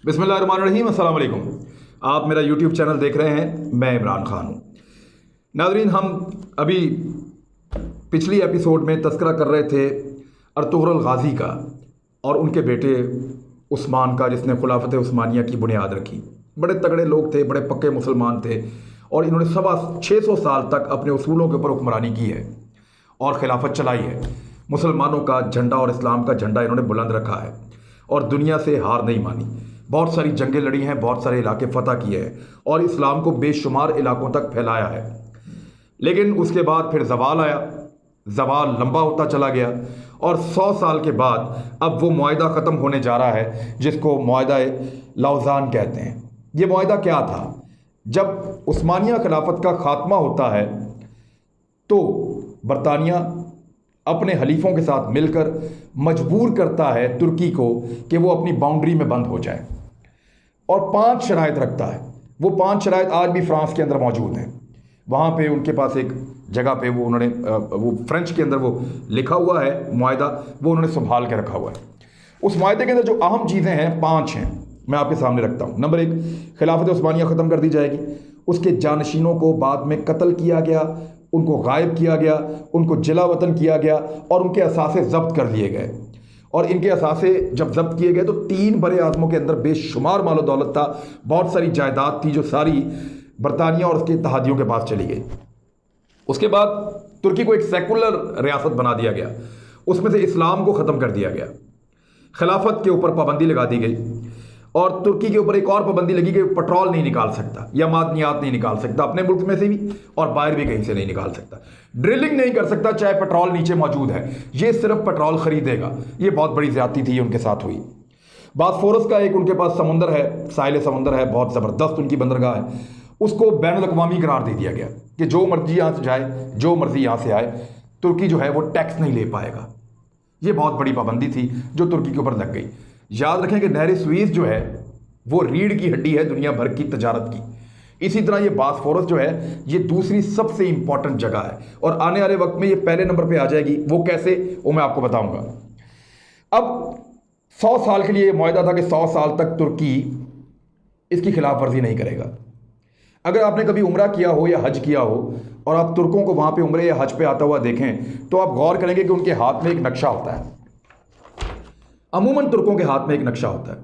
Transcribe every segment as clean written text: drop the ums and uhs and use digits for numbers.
बिस्मिल्लाहिर्रहमानिर्रहीम, अस्सलाम वालेकुम। आप मेरा यूट्यूब चैनल देख रहे हैं, मैं इमरान खान हूँ। नाज़रीन, हम अभी पिछली एपिसोड में तज़किरा कर रहे थे अर्तुग़रुल गाज़ी का और उनके बेटे उस्मान का, जिसने खुलाफत उस्मानिया की बुनियाद रखी। बड़े तगड़े लोग थे, बड़े पक्के मुसलमान थे और इन्होंने 650 साल तक अपने उसूलों के ऊपर हुक्मरानी की है और खिलाफत चलाई है। मुसलमानों का झंडा और इस्लाम का झंडा इन्होंने बुलंद रखा है और दुनिया से हार नहीं मानी। बहुत सारी जंगें लड़ी हैं, बहुत सारे इलाके फ़तह किए हैं और इस्लाम को बेशुमार इलाकों तक फैलाया है। लेकिन उसके बाद फिर ज़वाल आया, ज़वाल लंबा होता चला गया और 100 साल के बाद अब वो मुआहिदा ख़त्म होने जा रहा है, जिसको मुआहिदा लौज़ान कहते हैं। ये मुआहिदा क्या था? जब उस्मानिया खिलाफत का ख़ात्मा होता है तो बरतानिया अपने हलीफों के साथ मिलकर मजबूर करता है तुर्की को कि वो अपनी बाउंड्री में बंद हो जाए और 5 शराइत रखता है। वो 5 शराइत आज भी फ्रांस के अंदर मौजूद हैं। वहाँ पे उनके पास एक जगह पे वो फ्रेंच के अंदर वो लिखा हुआ है मुआहिदा, वो उन्होंने संभाल के रखा हुआ है। उस मुआहिदे के अंदर जो अहम चीज़ें हैं 5 हैं, मैं आपके सामने रखता हूँ। नंबर 1, खिलाफत उस्मानिया ख़त्म कर दी जाएगी। उसके जानशीनों को बाद में कत्ल किया गया, उनको गायब किया गया, उनको जिला वतन किया गया और उनके असासे ज़ब्त कर लिए गए। और इनके असासे जब ज़ब्त किए गए तो 3 बड़े आज़मों के अंदर बेशुमार मालो दौलत था, बहुत सारी जायदाद थी जो सारी बरतानिया और उसके इत्तेहादियों के पास चली गई। उसके बाद तुर्की को एक सेकुलर रियासत बना दिया गया, उसमें से इस्लाम को ख़त्म कर दिया गया। खिलाफत के ऊपर पाबंदी लगा दी गई और तुर्की के ऊपर एक और पाबंदी लगी कि पेट्रोल नहीं निकाल सकता या मादनियात नहीं निकाल सकता, अपने मुल्क में से भी और बाहर भी कहीं से नहीं निकाल सकता। ड्रिलिंग नहीं कर सकता चाहे पेट्रोल नीचे मौजूद है, ये सिर्फ पेट्रोल खरीदेगा। ये बहुत बड़ी ज्यादती थी उनके साथ हुई। बास्फोरस का एक उनके पास समुंदर है, साहिल समुंदर है, बहुत ज़बरदस्त उनकी बंदरगाह है, उसको बैनुल-अक़वामी करार दे दिया गया कि जो मर्जी यहाँ से जाए, जो मर्जी यहाँ से आए, तुर्की जो है वो टैक्स नहीं ले पाएगा। ये बहुत बड़ी पाबंदी थी जो तुर्की के ऊपर लग गई। याद रखें कि नहर स्वीज़ जो है वो रीढ़ की हड्डी है दुनिया भर की तजारत की। इसी तरह ये बास्फोरस जो है ये दूसरी सबसे इंपॉर्टेंट जगह है और आने वाले वक्त में ये पहले नंबर पे आ जाएगी। वो कैसे, वो मैं आपको बताऊंगा। अब 100 साल के लिए मुआहिदा था कि 100 साल तक तुर्की इसकी खिलाफ वर्जी नहीं करेगा। अगर आपने कभी उम्रा किया हो या हज किया हो और आप तुर्कों को वहाँ पे उम्रे या हज पे आता हुआ देखें तो आप गौर करेंगे कि उनके हाथ में एक नक्शा होता है। अमूमन तुर्कों के हाथ में एक नक्शा होता है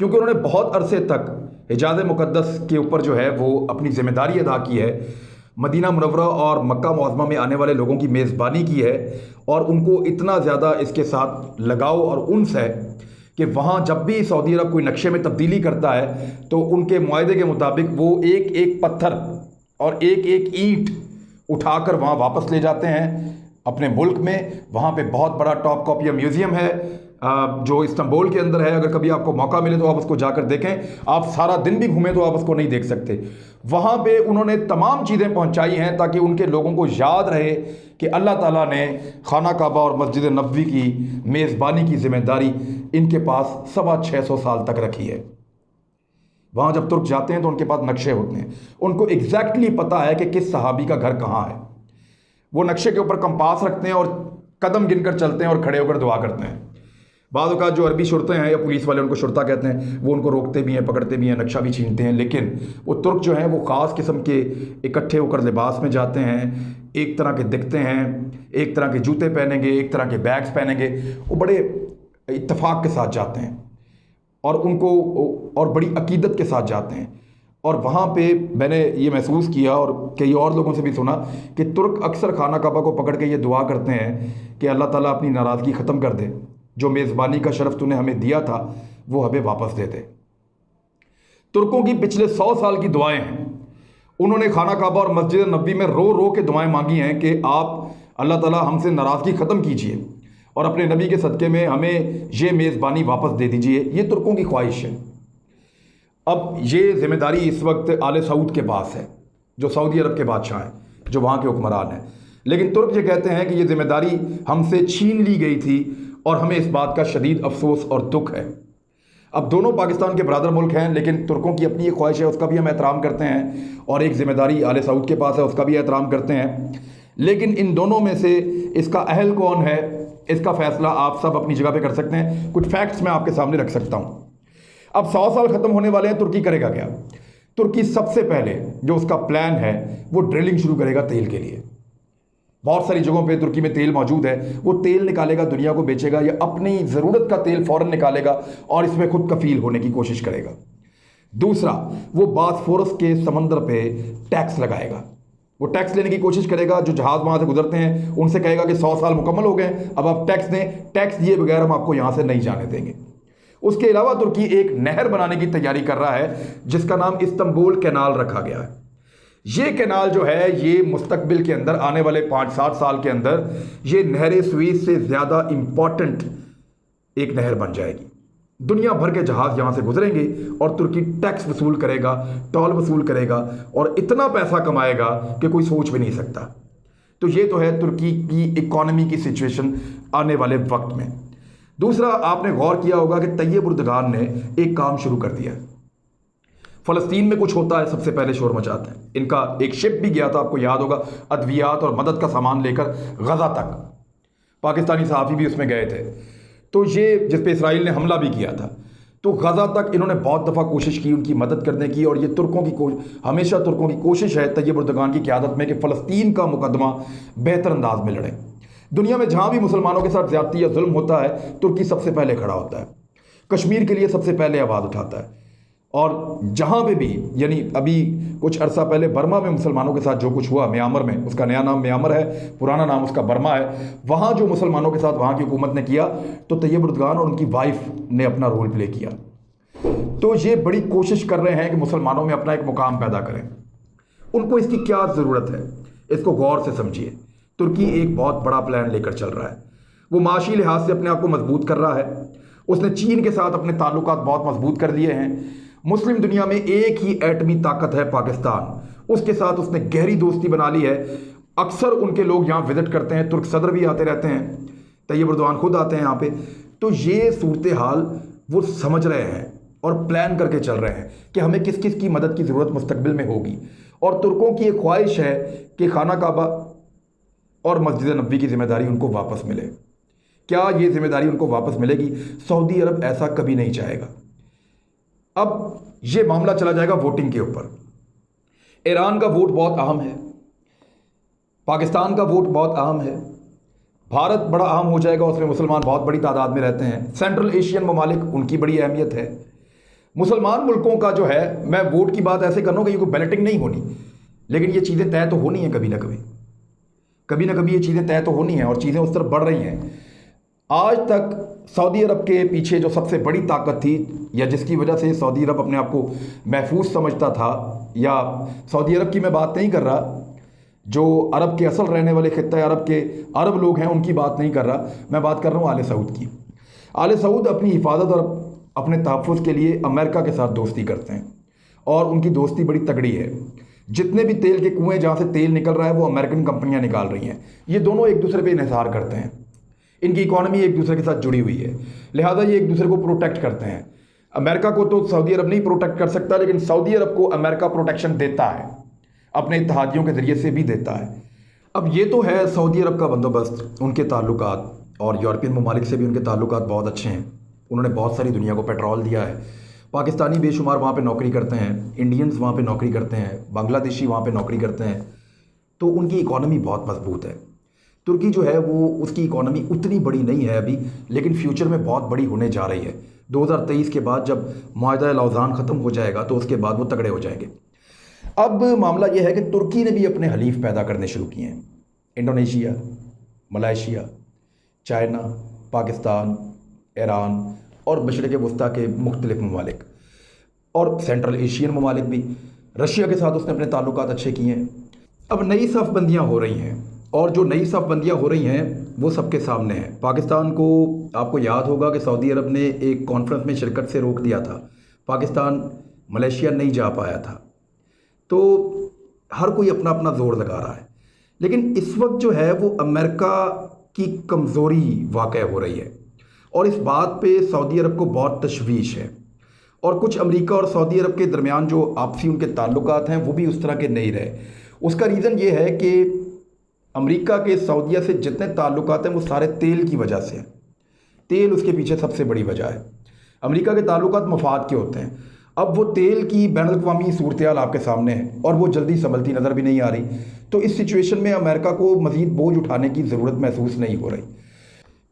क्योंकि उन्होंने बहुत अरसे तक हिजाज़ मुक़द्दस के ऊपर जो है वो अपनी ज़िम्मेदारी अदा की है। मदीना मुनव्वरा और मक्का मुअज़्ज़मा में आने वाले लोगों की मेज़बानी की है और उनको इतना ज़्यादा इसके साथ लगाव और उन्स है कि वहाँ जब भी सऊदी अरब कोई नक्शे में तब्दीली करता है तो उनके मुआहिदे के मुताबिक वो एक एक पत्थर और एक एक ईंट उठाकर वहाँ वापस ले जाते हैं अपने मुल्क में। वहाँ पे बहुत बड़ा टॉप कॉपिया म्यूज़ियम है जो इस्तांबुल के अंदर है। अगर कभी आपको मौका मिले तो आप उसको जाकर देखें। आप सारा दिन भी घूमें तो आप उसको नहीं देख सकते। वहाँ पे उन्होंने तमाम चीज़ें पहुँचाई हैं ताकि उनके लोगों को याद रहे कि अल्लाह ताला ने खाना काबा और मस्जिद नबवी की मेज़बानी की ज़िम्मेदारी इनके पास 625 साल तक रखी है। वहाँ जब तुर्क जाते हैं तो उनके पास नक्शे होते हैं, उनको एग्जैक्टली पता है कि किस सहाबी का घर कहाँ है। वो नक्शे के ऊपर कंपास रखते हैं और कदम गिनकर चलते हैं और खड़े होकर दुआ करते हैं। बाद औक़ात जो अरबी शुरते हैं या पुलिस वाले, उनको शुरता कहते हैं, वो उनको रोकते भी हैं, पकड़ते भी हैं, नक्शा भी छीनते हैं। लेकिन वो तुर्क जो हैं वो ख़ास किस्म के इकट्ठे होकर लिबास में जाते हैं, एक तरह के दिखते हैं, एक तरह के जूते पहनेंगे, एक तरह के बैग्स पहनेंगे। वो बड़े इत्तेफाक के साथ जाते हैं और उनको और बड़ी अकीदत के साथ जाते हैं। और वहाँ पे मैंने ये महसूस किया और कई और लोगों से भी सुना कि तुर्क अक्सर खाना काबा को पकड़ के ये दुआ करते हैं कि अल्लाह ताला अपनी नाराज़गी ख़त्म कर दे, जो मेज़बानी का शरफ़ तूने हमें दिया था वो हमें वापस दे दे। तुर्कों की पिछले 100 साल की दुआएं हैं। उन्होंने खाना काबा और मस्जिद नबवी में रो रो के दुआएं मांगी हैं कि आप अल्लाह ताला हमसे नाराज़गी ख़त्म कीजिए और अपने नबी के सदक़े में हमें ये मेज़बानी वापस दे दीजिए। ये तुर्कों की ख्वाहिश है। अब ये ज़िम्मेदारी इस वक्त आले सऊद के पास है, जो सऊदी अरब के बादशाह हैं, जो वहाँ के हुक्मरान हैं। लेकिन तुर्क ये कहते हैं कि ये ज़िम्मेदारी हमसे छीन ली गई थी और हमें इस बात का शदीद अफसोस और दुख है। अब दोनों पाकिस्तान के बरादर मुल्क हैं, लेकिन तुर्कों की अपनी एक ख्वाहिश है, उसका भी हम एहतराम करते हैं, और एक ज़िम्मेदारी आले सऊद के पास है, उसका भी एहतराम करते हैं। लेकिन इन दोनों में से इसका अहल कौन है, इसका फ़ैसला आप सब अपनी जगह पे कर सकते हैं। कुछ फैक्ट्स मैं आपके सामने रख सकता हूँ। अब 100 साल ख़त्म होने वाले हैं, तुर्की करेगा क्या? तुर्की सबसे पहले जो उसका प्लान है वो ड्रिलिंग शुरू करेगा तेल के लिए। बहुत सारी जगहों पे तुर्की में तेल मौजूद है, वो तेल निकालेगा, दुनिया को बेचेगा, या अपनी ज़रूरत का तेल फ़ौरन निकालेगा और इसमें खुद कफील होने की कोशिश करेगा। दूसरा, वो बास्फोरस के समंदर पे टैक्स लगाएगा। वो टैक्स लेने की कोशिश करेगा, जो जहाज़ वहाँ से गुजरते हैं उनसे कहेगा कि 100 साल मुकम्मल हो गए, अब आप टैक्स दें, टैक्स दिए बगैर हम आपको यहाँ से नहीं जाने देंगे। उसके अलावा तुर्की एक नहर बनाने की तैयारी कर रहा है जिसका नाम इस्तांबुल कैनाल रखा गया है। ये कैनाल जो है ये मुस्तकबिल के अंदर आने वाले 5-7 साल के अंदर ये नहर स्वीज से ज़्यादा इंपॉर्टेंट एक नहर बन जाएगी। दुनिया भर के जहाज़ यहाँ से गुजरेंगे और तुर्की टैक्स वसूल करेगा, टोल वसूल करेगा और इतना पैसा कमाएगा कि कोई सोच भी नहीं सकता। तो ये तो है तुर्की की इकॉनमी की सिचुएशन आने वाले वक्त में। दूसरा, आपने गौर किया होगा कि तैयब उर्दगान ने एक काम शुरू कर दिया। फ़लस्तीन में कुछ होता है, सबसे पहले शोर मचाते हैं। इनका एक शिप भी गया था, आपको याद होगा, अद्वियात और मदद का सामान लेकर गज़ा तक। पाकिस्तानी सहाफ़ी भी उसमें गए थे। तो ये जिस पे इसराइल ने हमला भी किया था, तो गज़ा तक इन्होंने बहुत दफ़ा कोशिश की उनकी मदद करने की। और ये तुर्कों की हमेशा तुर्कों की कोशिश है तैयब उर्दगान की क़यादत में कि फ़लस्तीन का मुकदमा बेहतर अंदाज में लड़े। दुनिया में जहाँ भी मुसलमानों के साथ ज़्यादती या जुल्म होता है, तुर्की सबसे पहले खड़ा होता है, कश्मीर के लिए सबसे पहले आवाज़ उठाता है। और जहाँ पे भी, यानी अभी कुछ अरसा पहले बर्मा में मुसलमानों के साथ जो कुछ हुआ, म्यांमार में, उसका नया नाम म्यांमार है, पुराना नाम उसका बर्मा है, वहाँ जो मुसलमानों के साथ वहाँ की हुकूमत ने किया, तो तैयब उर्दगान और उनकी वाइफ ने अपना रोल प्ले किया। तो ये बड़ी कोशिश कर रहे हैं कि मुसलमानों में अपना एक मुकाम पैदा करें। उनको इसकी क्या ज़रूरत है, इसको गौर से समझिए। तुर्की एक बहुत बड़ा प्लान लेकर चल रहा है। वो माशी लिहाज से अपने आप को मजबूत कर रहा है। उसने चीन के साथ अपने ताल्लुकात बहुत मजबूत कर लिए हैं। मुस्लिम दुनिया में एक ही एटमी ताकत है पाकिस्तान, उसके साथ उसने गहरी दोस्ती बना ली है। अक्सर उनके लोग यहाँ विजिट करते हैं, तुर्क सदर भी आते रहते हैं, तैयब उर्दगान खुद आते हैं यहाँ पे। तो ये सूरत हाल वो समझ रहे हैं और प्लान करके चल रहे हैं कि हमें किस किस की मदद की ज़रूरत मुस्तकबिल में होगी। और तुर्कों की एक ख्वाहिश है कि खाना काबा और मस्जिद नबी की जिम्मेदारी उनको वापस मिले। क्या ये जिम्मेदारी उनको वापस मिलेगी? सऊदी अरब ऐसा कभी नहीं चाहेगा। अब ये मामला चला जाएगा वोटिंग के ऊपर। ईरान का वोट बहुत अहम है, पाकिस्तान का वोट बहुत अहम है, भारत बड़ा अहम हो जाएगा, उसमें मुसलमान बहुत बड़ी तादाद में रहते हैं। सेंट्रल एशियन ममालिक, उनकी बड़ी अहमियत है। मुसलमान मुल्कों का जो है, मैं वोट की बात ऐसे कर रहा हूँ कि ये कोई बैलेटिंग नहीं होनी, लेकिन ये चीज़ें तय तो होनी है कभी ना कभी, कभी ना कभी ये चीज़ें तय तो होनी है और चीज़ें उस तरफ बढ़ रही हैं। आज तक सऊदी अरब के पीछे जो सबसे बड़ी ताकत थी, या जिसकी वजह से सऊदी अरब अपने आप को महफूज समझता था, या सऊदी अरब की मैं बात नहीं कर रहा, जो अरब के असल रहने वाले खित्ता अरब के अरब लोग हैं उनकी बात नहीं कर रहा, मैं बात कर रहा हूँ आले सऊद की। आले सऊद अपनी हिफाजत और अपने तहफ़्फ़ुज़ के लिए अमेरिका के साथ दोस्ती करते हैं और उनकी दोस्ती बड़ी तगड़ी है। जितने भी तेल के कुएँ जहाँ से तेल निकल रहा है वो अमेरिकन कंपनियाँ निकाल रही हैं। ये दोनों एक दूसरे पर इन्हिसार करते हैं, इनकी इकॉनमी एक दूसरे के साथ जुड़ी हुई है, लिहाजा ये एक दूसरे को प्रोटेक्ट करते हैं। अमेरिका को तो सऊदी अरब नहीं प्रोटेक्ट कर सकता, लेकिन सऊदी अरब को अमेरिका प्रोटेक्शन देता है, अपने इत्तेहादियों के ज़रिए से भी देता है। अब ये तो है सऊदी अरब का बंदोबस्त, उनके ताल्लुकात, और यूरोपियन ममालिक से भी उनके ताल्लुकात बहुत अच्छे हैं। उन्होंने बहुत सारी दुनिया को पेट्रोल दिया है। पाकिस्तानी बेशुमार वहाँ पे नौकरी करते हैं, इंडियंस वहाँ पे नौकरी करते हैं, बांग्लादेशी वहाँ पे नौकरी करते हैं, तो उनकी इकॉनमी बहुत मजबूत है। तुर्की जो है वो, उसकी इकॉनमी उतनी बड़ी नहीं है अभी, लेकिन फ्यूचर में बहुत बड़ी होने जा रही है। 2023 के बाद जब मुआहदा लौज़ान ख़त्म हो जाएगा तो उसके बाद वो तगड़े हो जाएंगे। अब मामला ये है कि तुर्की ने भी अपने हलीफ पैदा करने शुरू किए हैं। Indonesia, Malaysia, China, Pakistan, Iran और मशरिक़ वस्ता के मुख्तलिफ ममालिक, और सेंट्रल एशियन ममालिक भी। रशिया के साथ उसने अपने ताल्लुकात अच्छे किए हैं। अब नई सफ़बंदियाँ हो रही हैं, और जो नई सफ़बंदियाँ हो रही हैं वो सबके सामने हैं। पाकिस्तान को, आपको याद होगा कि सऊदी अरब ने एक कॉन्फ्रेंस में शिरकत से रोक दिया था, पाकिस्तान मलेशिया नहीं जा पाया था। तो हर कोई अपना अपना ज़ोर लगा रहा है, लेकिन इस वक्त जो है वो अमेरिका की कमज़ोरी वाक़ हो रही है, और इस बात पे सऊदी अरब को बहुत तशवीश है। और कुछ अमेरिका और सऊदी अरब के दरमियान जो आपसी उनके ताल्लुकात हैं वो भी उस तरह के नहीं रहे। उसका रीज़न ये है कि अमेरिका के सऊदीया से जितने ताल्लुकात हैं वो सारे तेल की वजह से हैं। तेल उसके पीछे सबसे बड़ी वजह है। अमेरिका के ताल्लुकात मफाद के होते हैं। अब वो तेल की बैनुल-अक़वामी सूरत-ए-हाल आपके सामने है और वो जल्दी संभलती नज़र भी नहीं आ रही। तो इस सिचुएशन में अमेरिका को मज़ीद बोझ उठाने की ज़रूरत महसूस नहीं हो रही।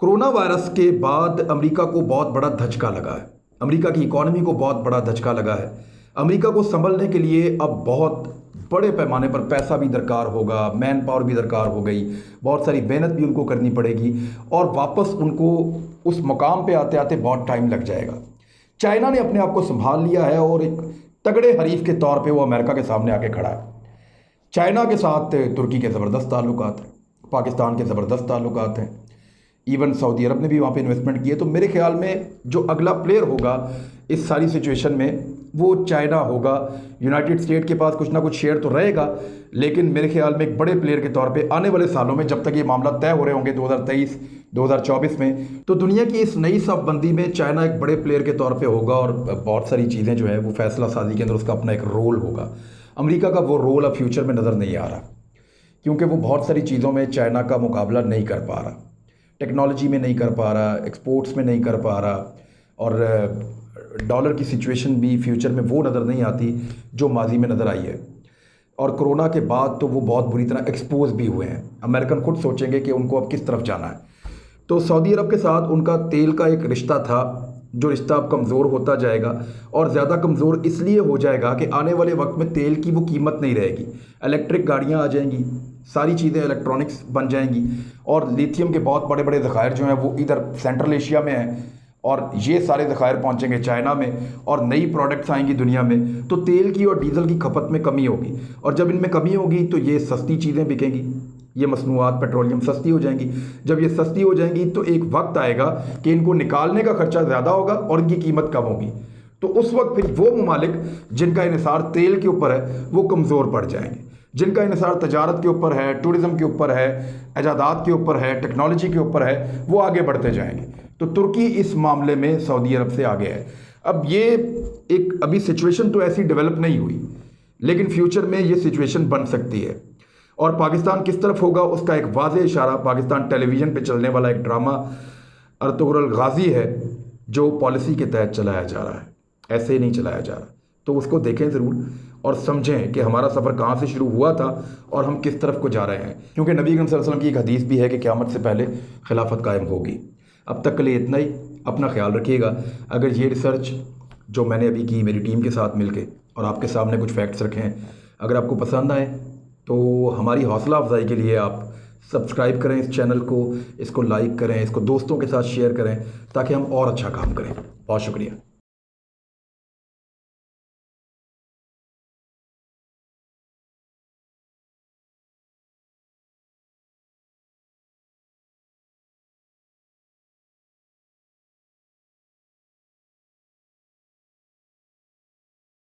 कोरोना वायरस के बाद अमेरिका को बहुत बड़ा धचका लगा है, अमेरिका की इकॉनमी को बहुत बड़ा धचका लगा है। अमेरिका को संभलने के लिए अब बहुत बड़े पैमाने पर पैसा भी दरकार होगा, मैन पावर भी दरकार हो गई, बहुत सारी मेहनत भी उनको करनी पड़ेगी और वापस उनको उस मुकाम पे आते आते बहुत टाइम लग जाएगा। चाइना ने अपने आप को संभाल लिया है और एक तगड़े हरीफ के तौर पे वो अमेरिका के सामने आके खड़ा है। चाइना के साथ तुर्की के ज़बरदस्त ताल्लुकात हैं, पाकिस्तान के ज़बरदस्त ताल्लुकात हैं, इवन सऊदी अरब ने भी वहाँ पे इन्वेस्टमेंट की है। तो मेरे ख्याल में जो अगला प्लेयर होगा इस सारी सिचुएशन में वो चाइना होगा। यूनाइटेड स्टेट के पास कुछ ना कुछ शेयर तो रहेगा, लेकिन मेरे ख्याल में एक बड़े प्लेयर के तौर पे आने वाले सालों में, जब तक ये मामला तय हो रहे होंगे 2023 2024 में, तो दुनिया की इस नई साफबंदी में चाइना एक बड़े प्लेयर के तौर पे होगा और बहुत सारी चीज़ें जो है वो फैसला साजी के अंदर उसका अपना एक रोल होगा। अमेरिका का वो रोल अब फ्यूचर में नज़र नहीं आ रहा, क्योंकि वो बहुत सारी चीज़ों में चाइना का मुकाबला नहीं कर पा रहा, टेक्नोलॉजी में नहीं कर पा रहा, एक्सपोर्ट्स में नहीं कर पा रहा, और डॉलर की सिचुएशन भी फ्यूचर में वो नज़र नहीं आती जो माजी में नज़र आई है। और कोरोना के बाद तो वो बहुत बुरी तरह एक्सपोज भी हुए हैं। अमेरिकन खुद सोचेंगे कि उनको अब किस तरफ जाना है। तो सऊदी अरब के साथ उनका तेल का एक रिश्ता था, जो रिश्ता अब कमज़ोर होता जाएगा और ज़्यादा कमज़ोर इसलिए हो जाएगा कि आने वाले वक्त में तेल की वो कीमत नहीं रहेगी। इलेक्ट्रिक गाड़ियाँ आ जाएंगी, सारी चीज़ें इलेक्ट्रॉनिक्स बन जाएंगी और लिथियम के बहुत बड़े बड़े ज़खायर जो हैं वो इधर सेंट्रल एशिया में हैं और ये सारे ज़खायर पहुंचेंगे चाइना में और नई प्रोडक्ट्स आएंगी दुनिया में। तो तेल की और डीजल की खपत में कमी होगी और जब इनमें कमी होगी तो ये सस्ती चीज़ें बिकेंगी, ये मसनूआत पेट्रोलियम सस्ती हो जाएंगी। जब ये सस्ती हो जाएंगी तो एक वक्त आएगा कि इनको निकालने का खर्चा ज़्यादा होगा और इनकी कीमत कम होगी। तो उस वक्त फिर वो ममालिक जिनका इन्हिसार तेल के ऊपर है वो कमज़ोर पड़ जाएंगे, जिनका इन्हिसार तजारत के ऊपर है, टूरिज़म के ऊपर है, इजादात के ऊपर है, टेक्नोलॉजी के ऊपर है, वो आगे बढ़ते जाएंगे। तो तुर्की इस मामले में सऊदी अरब से आगे है। अब ये एक अभी सिचुएशन तो ऐसी डेवलप नहीं हुई, लेकिन फ्यूचर में ये सिचुएशन बन सकती है और पाकिस्तान किस तरफ होगा उसका एक वाज़ेह इशारा पाकिस्तान टेलीविज़न पे चलने वाला एक ड्रामा अर्तुगरुल गाज़ी है, जो पॉलिसी के तहत चलाया जा रहा है, ऐसे ही नहीं चलाया जा रहा। तो उसको देखें ज़रूर और समझें कि हमारा सफ़र कहाँ से शुरू हुआ था और हम किस तरफ को जा रहे हैं, क्योंकि नबी अकरम सल्लल्लाहु अलैहि वसल्लम की एक हदीस भी है कि क़यामत से पहले खिलाफत कायम होगी। अब तक के लिए इतना ही, अपना ख्याल रखिएगा। अगर ये रिसर्च जो मैंने अभी की मेरी टीम के साथ मिलके और आपके सामने कुछ फैक्ट्स रखे हैं, अगर आपको पसंद आए तो हमारी हौसला अफजाई के लिए आप सब्सक्राइब करें इस चैनल को, इसको लाइक करें, इसको दोस्तों के साथ शेयर करें ताकि हम और अच्छा काम करें। बहुत शुक्रिया।